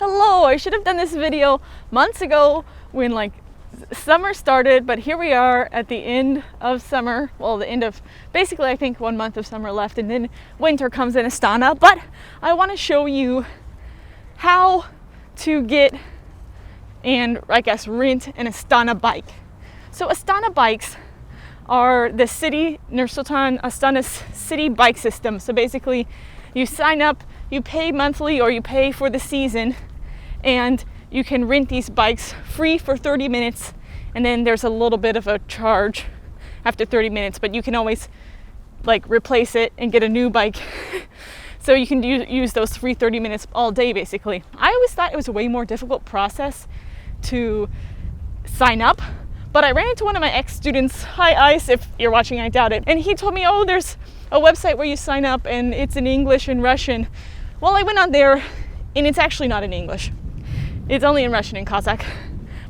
Hello, I should have done this video months ago when summer started, but here we are at the end of summer. Well, the end of basically I think 1 month of summer left, and then winter comes in Astana. But I want to show you how to get and I guess rent an Astana bike. So Astana bikes are the city, Nur-Sultan, Astana's city bike system. So basically you sign up, you pay monthly or you pay for the season, and you can rent these bikes free for 30 minutes, and then there's a little bit of a charge after 30 minutes, but you can always replace it and get a new bike. So you can use those free 30 minutes all day basically. I always thought it was a way more difficult process to sign up, but I ran into one of my ex-students, hi Ice, if you're watching, I doubt it, and he told me, oh, there's a website where you sign up and it's in English and Russian. Well, I went on there and it's actually not in English. It's only in Russian and Kazakh,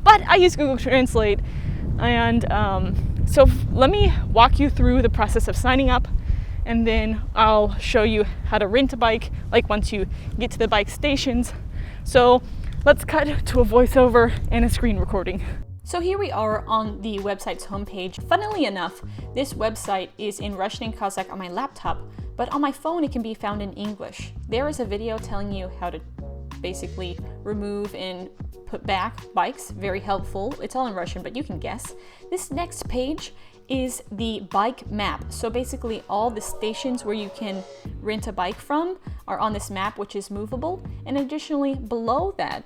but I use Google Translate. And so let me walk you through the process of signing up, and then I'll show you how to rent a bike, once you get to the bike stations. So let's cut to a voiceover and a screen recording. So here we are on the website's homepage. Funnily enough, this website is in Russian and Kazakh on my laptop, but on my phone it can be found in English. There is a video telling you how to basically remove and put back bikes. Very helpful. It's all in Russian, but you can guess. This next page is the bike map. So basically all the stations where you can rent a bike from are on this map, which is movable. And additionally, below that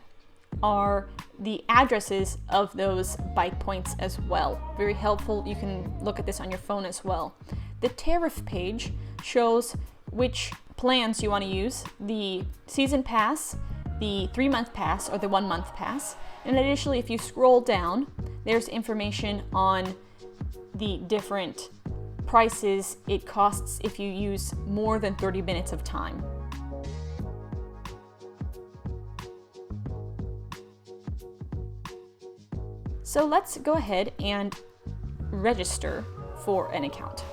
are the addresses of those bike points as well. Very helpful. You can look at this on your phone as well. The tariff page shows which plans you want to use: the season pass, the 3-month pass, or the 1-month pass. And additionally, if you scroll down, there's information on the different prices it costs if you use more than 30 minutes of time. So let's go ahead and register for an account.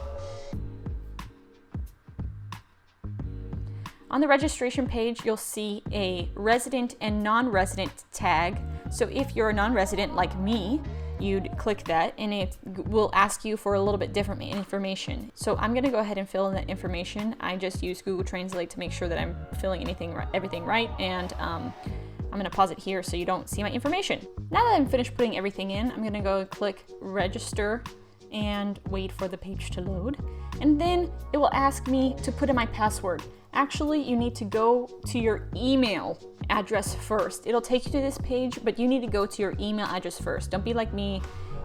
On the registration page, you'll see a resident and non-resident tag. So if you're a non-resident like me, you'd click that and it will ask you for a little bit different information. So I'm gonna go ahead and fill in that information. I just use Google Translate to make sure that I'm filling everything right, and I'm gonna pause it here so you don't see my information. Now that I'm finished putting everything in, I'm gonna go click register and wait for the page to load. And then it will ask me to put in my password. Actually, you need to go to your email address first. It'll take you to this page, but you need to go to your email address first. Don't be like me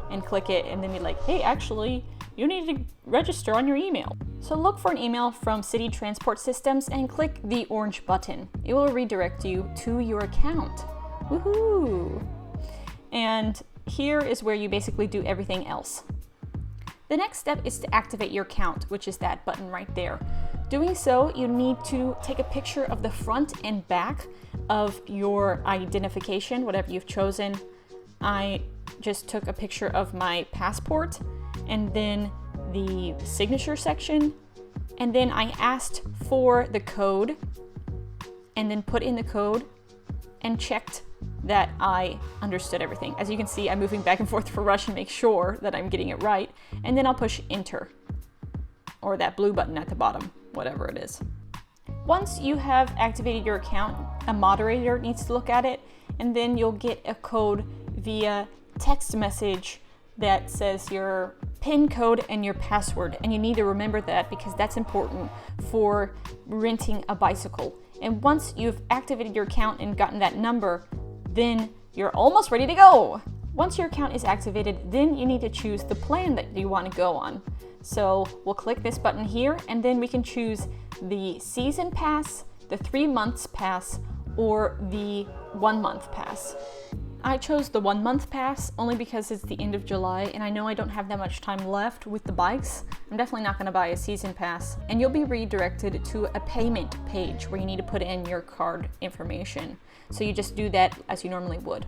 and click it and then be like, hey, actually, you need to register on your email. So look for an email from City Transport Systems and click the orange button. It will redirect you to your account. Woohoo! And here is where you basically do everything else. The next step is to activate your account, which is that button right there. Doing so, you need to take a picture of the front and back of your identification, whatever you've chosen. I just took a picture of my passport and then the signature section, and then I asked for the code and then put in the code and checked that I understood everything. As you can see, I'm moving back and forth for Russian, make sure that I'm getting it right, and then I'll push enter, or that blue button at the bottom, whatever it is. Once you have activated your account, a moderator needs to look at it, and then you'll get a code via text message that says your PIN code and your password, and you need to remember that because that's important for renting a bicycle. And once you've activated your account and gotten that number, then you're almost ready to go. Once your account is activated, then you need to choose the plan that you want to go on. So we'll click this button here, and then we can choose the season pass, the 3 months pass, or the 1-month pass. I chose the 1-month pass only because it's the end of July and I know I don't have that much time left with the bikes. I'm definitely not going to buy a season pass, and you'll be redirected to a payment page where you need to put in your card information. So you just do that as you normally would.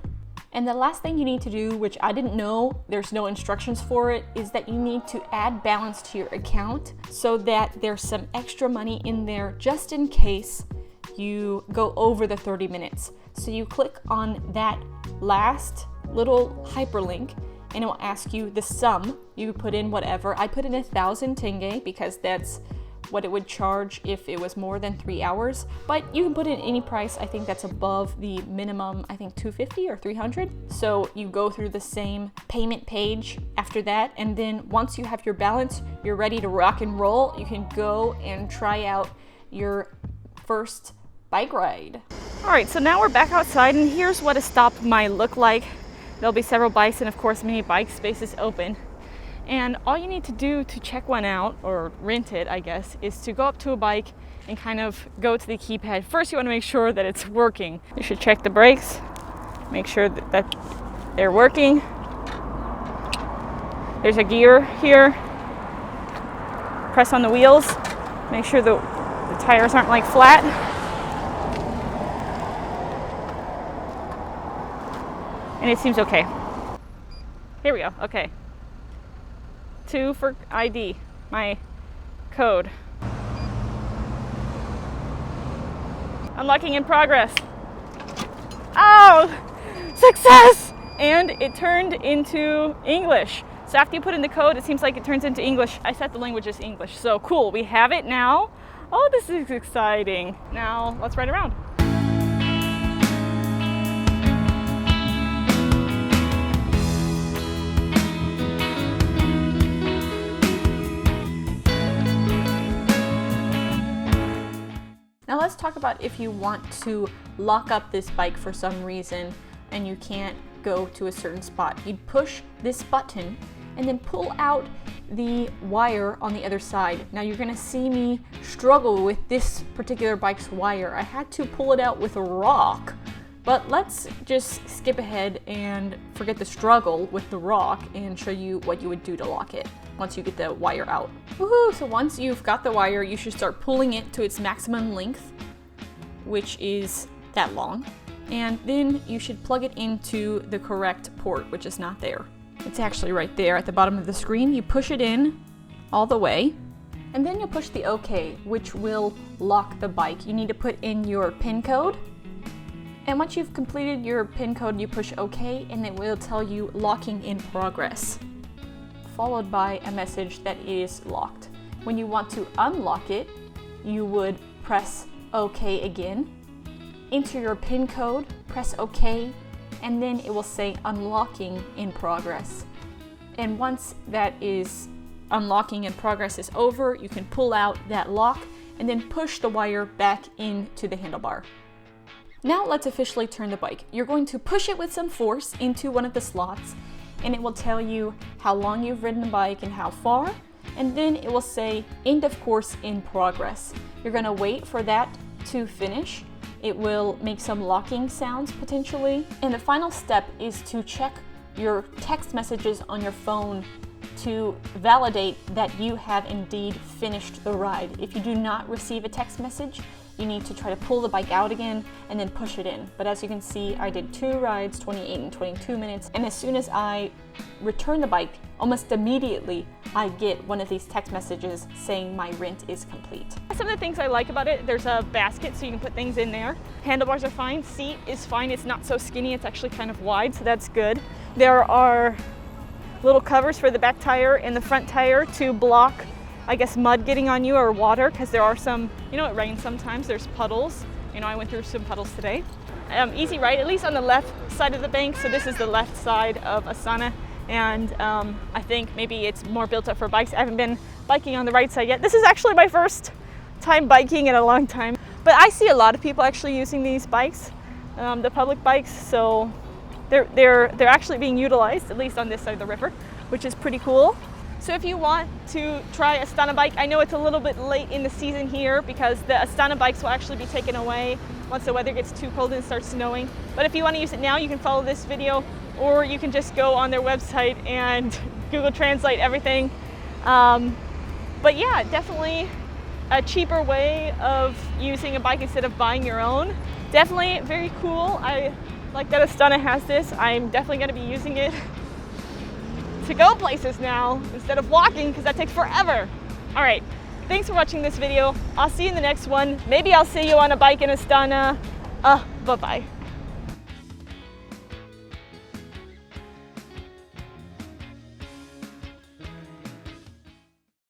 And the last thing you need to do, which I didn't know, there's no instructions for it, is that you need to add balance to your account so that there's some extra money in there just in case you go over the 30 minutes. So you click on that last little hyperlink and it will ask you the sum. You put in whatever. I put in 1,000 tenge because that's what it would charge if it was more than 3 hours, but you can put in any price. I think that's above the minimum, I think 250 or 300. So you go through the same payment page after that, and then once you have your balance, you're ready to rock and roll. You can go and try out your first bike ride. All right, so now we're back outside, and here's what a stop might look like. There'll be several bikes and of course many bike spaces open. And all you need to do to check one out, or rent it, I guess, is to go up to a bike and kind of go to the keypad. First, you want to make sure that it's working. You should check the brakes, make sure that they're working. There's a gear here. Press on the wheels. Make sure the tires aren't like flat. And it seems okay. Here we go, okay. 2 for ID, my code. Unlocking in progress. Oh, success! And it turned into English. So after you put in the code, it seems like it turns into English. I set the language as English, so cool, we have it now. Oh, this is exciting. Now, let's ride around. Now let's talk about if you want to lock up this bike for some reason and you can't go to a certain spot. You'd push this button and then pull out the wire on the other side. Now you're gonna see me struggle with this particular bike's wire. I had to pull it out with a rock, but let's just skip ahead and forget the struggle with the rock and show you what you would do to lock it once you get the wire out. Woohoo! So once you've got the wire, you should start pulling it to its maximum length, which is that long. And then you should plug it into the correct port, which is not there. It's actually right there at the bottom of the screen. You push it in all the way, and then you push the OK, which will lock the bike. You need to put in your PIN code. And once you've completed your PIN code, you push OK, and it will tell you locking in progress, followed by a message that it is locked. When you want to unlock it, you would press OK again, enter your PIN code, press OK, and then it will say unlocking in progress. And once that is unlocking in progress is over, you can pull out that lock and then push the wire back into the handlebar. Now let's officially turn the bike. You're going to push it with some force into one of the slots, and it will tell you how long you've ridden the bike and how far, and then it will say end of course in progress. You're going to wait for that to finish. It will make some locking sounds potentially, and the final step is to check your text messages on your phone to validate that you have indeed finished the ride. If you do not receive a text message, you need to try to pull the bike out again and then push it in. But as you can see, I did 2 rides, 28 and 22 minutes, and as soon as I return the bike, almost immediately I get one of these text messages saying my rent is complete. Some of the things I like about it, there's a basket so you can put things in there. Handlebars are fine, seat is fine, it's not so skinny, it's actually kind of wide, so that's good. There are little covers for the back tire and the front tire to block, I guess, mud getting on you or water, because there are some, you know, it rains sometimes, there's puddles. You know, I went through some puddles today. Easy ride, at least on the left side of the bank, so this is the left side of Astana, and I think maybe it's more built up for bikes. I haven't been biking on the right side yet. This is actually my first time biking in a long time, but I see a lot of people actually using these bikes, the public bikes, so they're actually being utilized, at least on this side of the river, which is pretty cool. So if you want to try Astana bike, I know it's a little bit late in the season here because the Astana bikes will actually be taken away once the weather gets too cold and starts snowing. But if you want to use it now, you can follow this video, or you can just go on their website and Google Translate everything. But yeah, definitely a cheaper way of using a bike instead of buying your own. Definitely very cool. I like that Astana has this. I'm definitely going to be using it to go places now instead of walking, because that takes forever. All right, thanks for watching this video. I'll see you in the next one. Maybe I'll see you on a bike in Astana. Bye-bye.